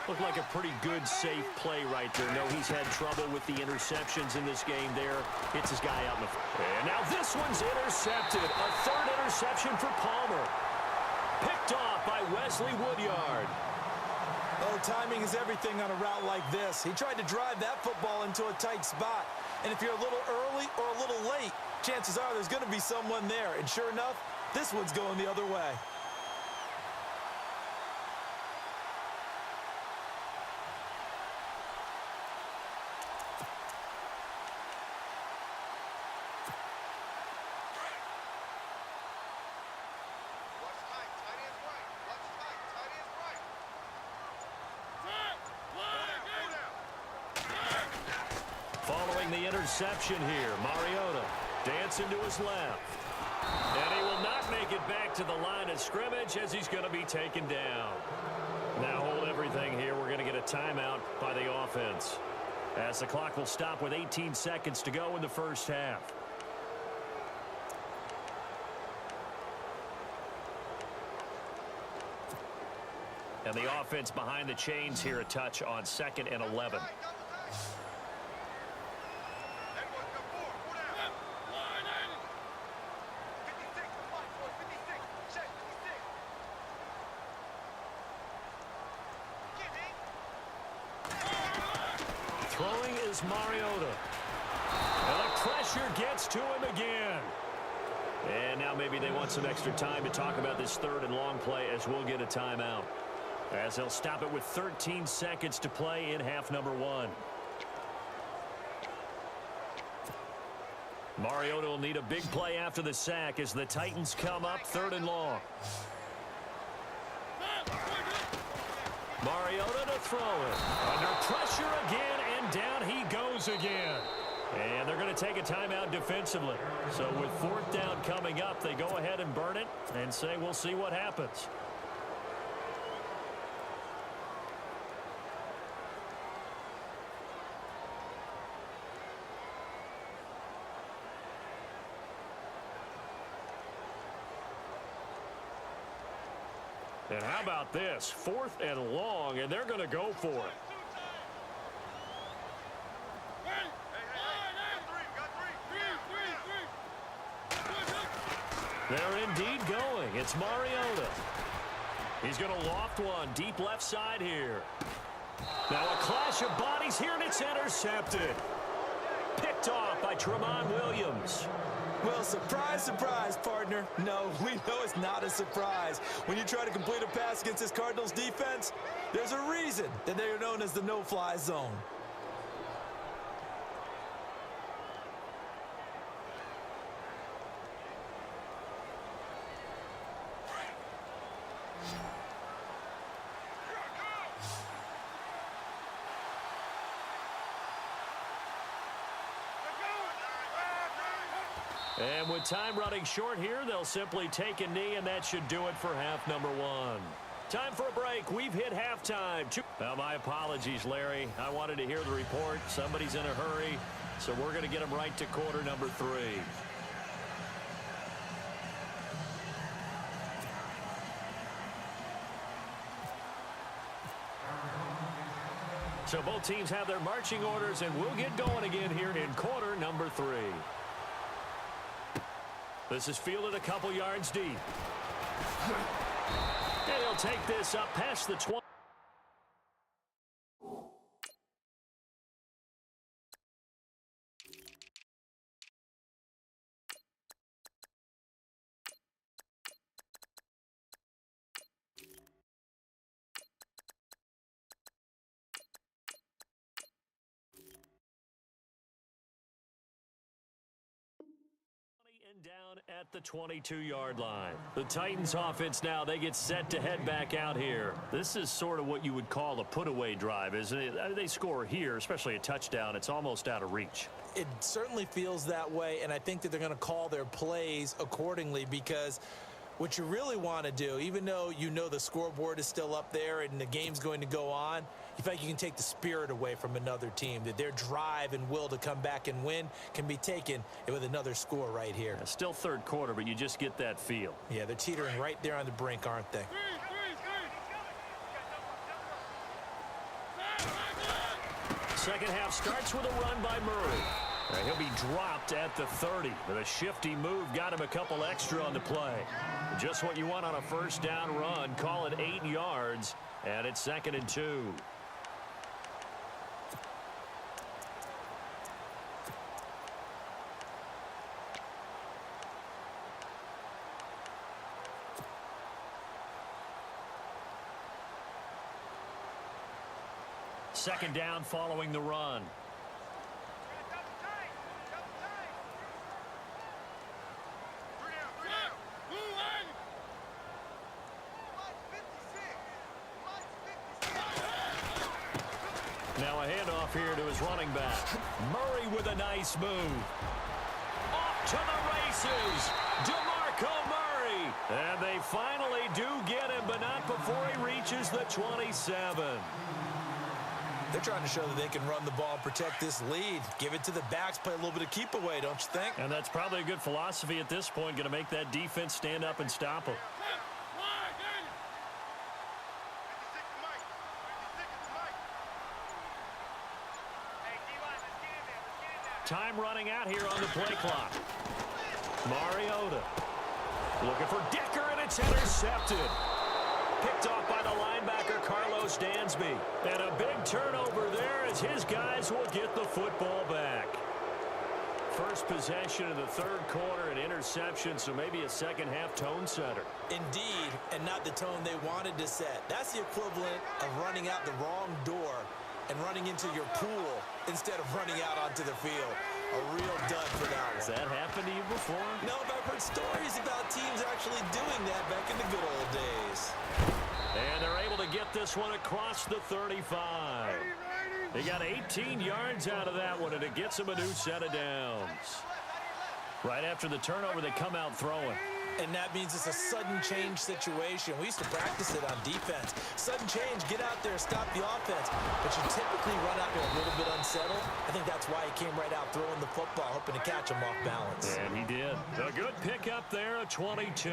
Looked like a pretty good, safe play right there. No, he's had trouble with the interceptions in this game there. Hits his guy out in the... And now this one's intercepted. A third interception for Palmer. Picked off by Wesley Woodyard. Oh, timing is everything on a route like this. He tried to drive that football into a tight spot. And if you're a little early or a little late, chances are there's going to be someone there. And sure enough, this one's going the other way. Following the interception here, Mariota dancing to his left. And he will not make it back to the line of scrimmage as he's going to be taken down. Now hold everything here. We're going to get a timeout by the offense, as the clock will stop with 18 seconds to go in the first half. And the offense behind the chains here, a touch on 2nd and 11. Throwing is Mariota. And the pressure gets to him again. And now maybe they want some extra time to talk about this 3rd and long play, as we'll get a timeout, as they'll stop it with 13 seconds to play in half number 1. Mariota will need a big play after the sack as the Titans come up 3rd and long. Mariota to throw it. Under pressure again, and down he goes again. And they're going to take a timeout defensively. So with 4th down coming up, they go ahead and burn it and say we'll see what happens. And how about this? 4th and long, and they're going to go for it. They're indeed going. It's Mariota. He's going to loft one deep left side here. Now a clash of bodies here, and it's intercepted. Picked off by Tramon Williams. Well, surprise, surprise, partner. No, we know it's not a surprise. When you try to complete a pass against this Cardinals defense, there's a reason that they are known as the no-fly zone. And with time running short here, they'll simply take a knee, and that should do it for half number 1. Time for a break. We've hit halftime. Well, my apologies, Larry. I wanted to hear the report. Somebody's in a hurry, so we're going to get them right to quarter number 3. So both teams have their marching orders, and we'll get going again here in quarter number 3. This is fielded a couple yards deep. And he'll take this up past the 20. Down at the 22-yard line. The Titans offense now, they get set to head back out here. This is sort of what you would call a put-away drive, isn't it? They score here, especially a touchdown. It's almost out of reach. It certainly feels that way, and I think that they're going to call their plays accordingly, because what you really want to do, even though you know the scoreboard is still up there and the game's going to go on, you feel like you can take the spirit away from another team, that their drive and will to come back and win can be taken with another score right here. Yeah, still 3rd quarter, but you just get that feel. Yeah, they're teetering right there on the brink, aren't they? Second half starts with a run by Murray. And he'll be dropped at the 30. But a shifty move got him a couple extra on the play. Just what you want on a first down run. Call it 8 yards. And it's 2nd and 2. Second down following the run. Now a handoff here to his running back. Murray with a nice move. Off to the races. DeMarco Murray. And they finally do get him, but not before he reaches the 27. They're trying to show that they can run the ball, protect this lead. Give it to the backs, play a little bit of keep away, don't you think? And that's probably a good philosophy at this point, going to make that defense stand up and stop them. Time running out here on the play clock. Mariota looking for Decker, and it's intercepted. Picked off by the linebacker, Carlos Dansby. And a big turnover there as his guys will get the football back. First possession of the third quarter, an interception, so maybe a second-half tone setter. Indeed, and not the tone they wanted to set. That's the equivalent of running out the wrong door and running into your pool instead of running out onto the field. A real dud for that one. Has that happened to you before? No, but I've heard stories about teams actually doing that back in the good old days. And they're able to get this one across the 35. They got 18 yards out of that one, and it gets them a new set of downs. Right after the turnover, they come out throwing. And that means it's a sudden change situation. We used to practice it on defense. Sudden change, get out there, stop the offense. But you typically run out there a little bit unsettled. I think that's why he came right out throwing the football, hoping to catch him off balance. And he did. A good pickup there, a 22.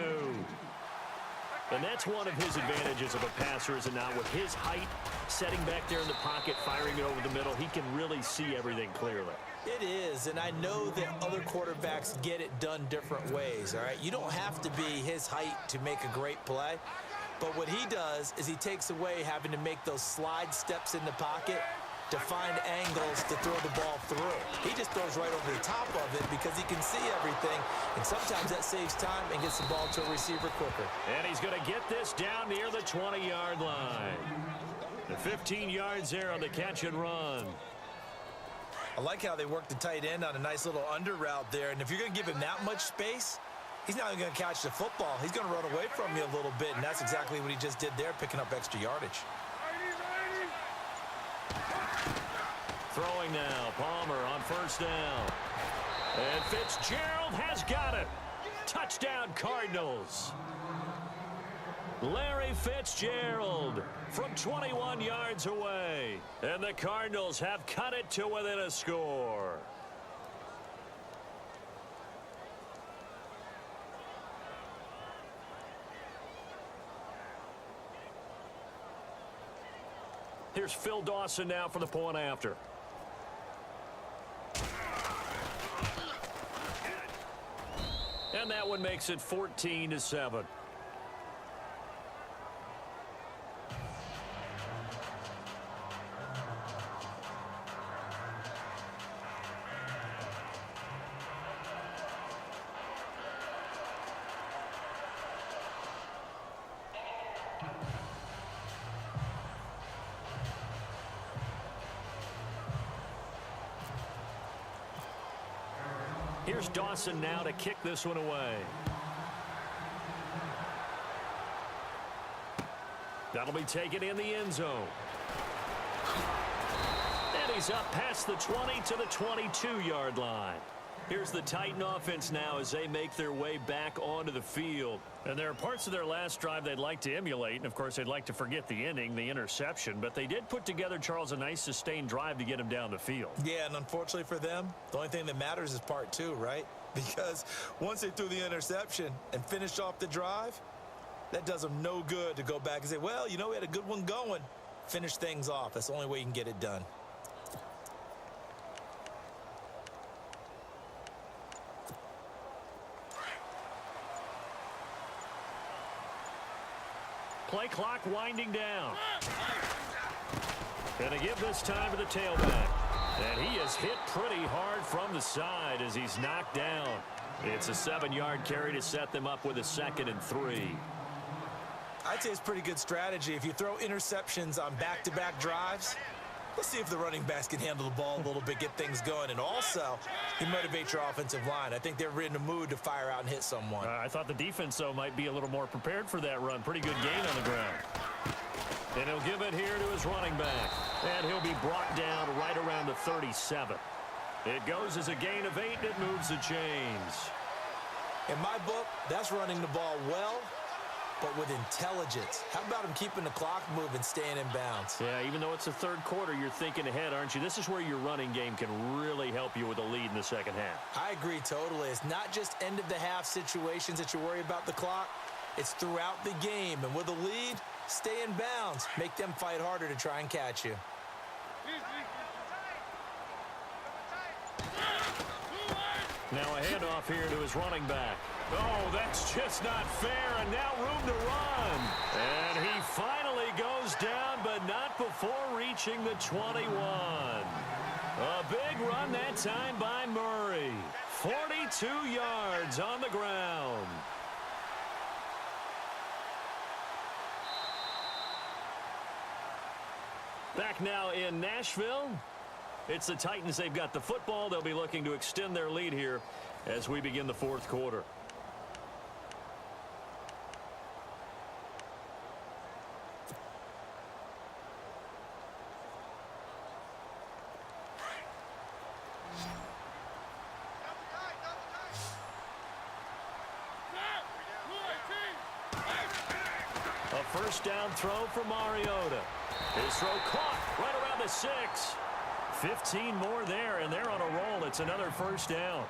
And that's one of his advantages of a passer, is it not? With his height, setting back there in the pocket, firing it over the middle, he can really see everything clearly. It is, and I know that other quarterbacks get it done different ways, all right? You don't have to be his height to make a great play, but what he does is he takes away having to make those slide steps in the pocket to find angles to throw the ball through. He just throws right over the top of it because he can see everything, and sometimes that saves time and gets the ball to a receiver quicker. And he's going to get this down near the 20-yard line. The 15 yards there on the catch and run. I like how they work the tight end on a nice little under route there, and if you're going to give him that much space, he's not even going to catch the football. He's going to run away from you a little bit, and that's exactly what he just did there, picking up extra yardage. Throwing now, Palmer on first down. And Fitzgerald has got it. Touchdown, Cardinals. Larry Fitzgerald from 21 yards away. And the Cardinals have cut it to within a score. Here's Phil Dawson now for the point after. And that one makes it 14-7. Here's Dawson now to kick this one away. That'll be taken in the end zone. And he's up past the 20 to the 22-yard line. Here's the Titan offense now as they make their way back onto the field. And there are parts of their last drive they'd like to emulate. And, of course, they'd like to forget the ending, the interception. But they did put together, Charles, a nice sustained drive to get him down the field. Yeah, and unfortunately for them, the only thing that matters is part two, right? Because once they threw the interception and finished off the drive, that does them no good to go back and say, well, you know, we had a good one going. finish things off. That's the only way you can get it done. Play clock winding down. Going to give this time to the tailback. And he is hit pretty hard from the side as he's knocked down. It's a 7-yard carry to set them up with a 2nd and 3. I'd say it's pretty good strategy. If you throw interceptions on back-to-back drives, let's see if the running backs can handle the ball a little bit, get things going. And also, you motivate your offensive line. I think they're in the mood to fire out and hit someone. I thought the defense, though, might be a little more prepared for that run. Pretty good gain on the ground. And he'll give it here to his running back. And he'll be brought down right around the 37. It goes as a gain of 8, and it moves the chains. In my book, that's running the ball well, but with intelligence. How about him keeping the clock moving, staying in bounds? Yeah, even though it's the 3rd quarter, you're thinking ahead, aren't you? This is where your running game can really help you with a lead in the 2nd half. I agree totally. It's not just end-of-the-half situations that you worry about the clock. It's throughout the game. And with a lead, stay in bounds. Make them fight harder to try and catch you. Now a handoff here to his running back. Oh, that's just not fair, and now room to run. And he finally goes down, but not before reaching the 21. A big run that time by Murray. 42 yards on the ground. Back now in Nashville. It's the Titans. They've got the football. They'll be looking to extend their lead here as we begin the 4th quarter. A 1st down throw for Mariota. His throw caught right around the 6. 15 more there, and they're on a roll. It's another 1st down.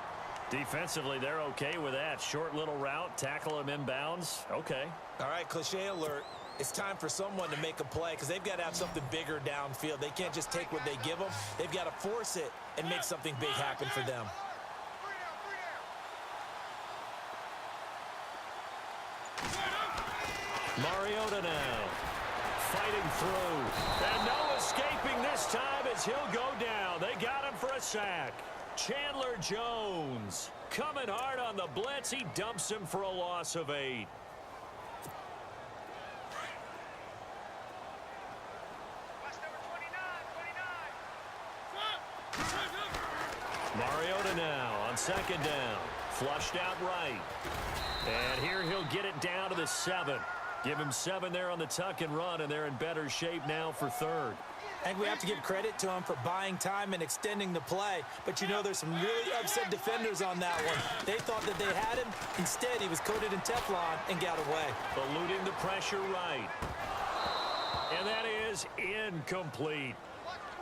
Defensively, they're okay with that. Short little route, tackle him inbounds. Okay. All right, cliche alert. It's time for someone to make a play because they've got to have something bigger downfield. They can't just take what they give them. They've got to force it and make something big happen for them. Mariota now. Fighting through. And no escaping this time as he'll go down. They got him for a sack. Chandler Jones coming hard on the blitz. He dumps him for a loss of 8. Mariota now on 2nd down. Flushed out right. And here he'll get it down to the 7. Give him 7 there on the tuck and run, and they're in better shape now for 3rd. I think we have to give credit to him for buying time and extending the play. But, you know, there's some really upset defenders on that one. They thought that they had him. Instead, he was coated in Teflon and got away. Eluding the pressure right. And that is incomplete.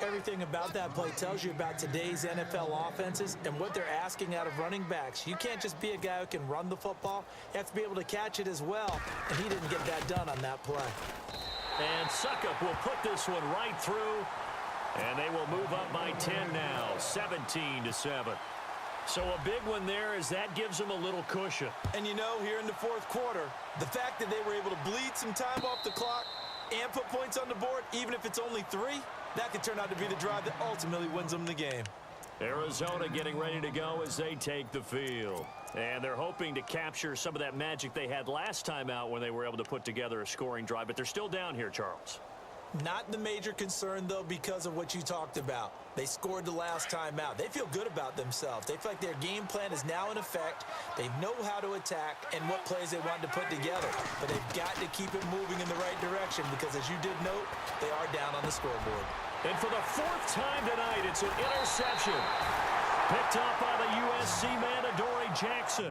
Everything about that play tells you about today's NFL offenses and what they're asking out of running backs. You can't just be a guy who can run the football. You have to be able to catch it as well, and he didn't get that done on that play. And Suckup will put this one right through, and they will move up by 10 now, 17-7. So a big one there as that gives them a little cushion. And, you know, here in the 4th quarter, the fact that they were able to bleed some time off the clock and put points on the board, even if it's only 3, that could turn out to be the drive that ultimately wins them the game. Arizona getting ready to go as they take the field. And they're hoping to capture some of that magic they had last time out when they were able to put together a scoring drive. But they're still down here, Charles. Not the major concern, though, because of what you talked about. They scored the last time out. They feel good about themselves. They feel like their game plan is now in effect. They know how to attack and what plays they want to put together. But they've got to keep it moving in the right direction because, as you did note, they are down on the scoreboard. And for the 4th time tonight, it's an interception. Picked up by the USC man, Adoree Jackson.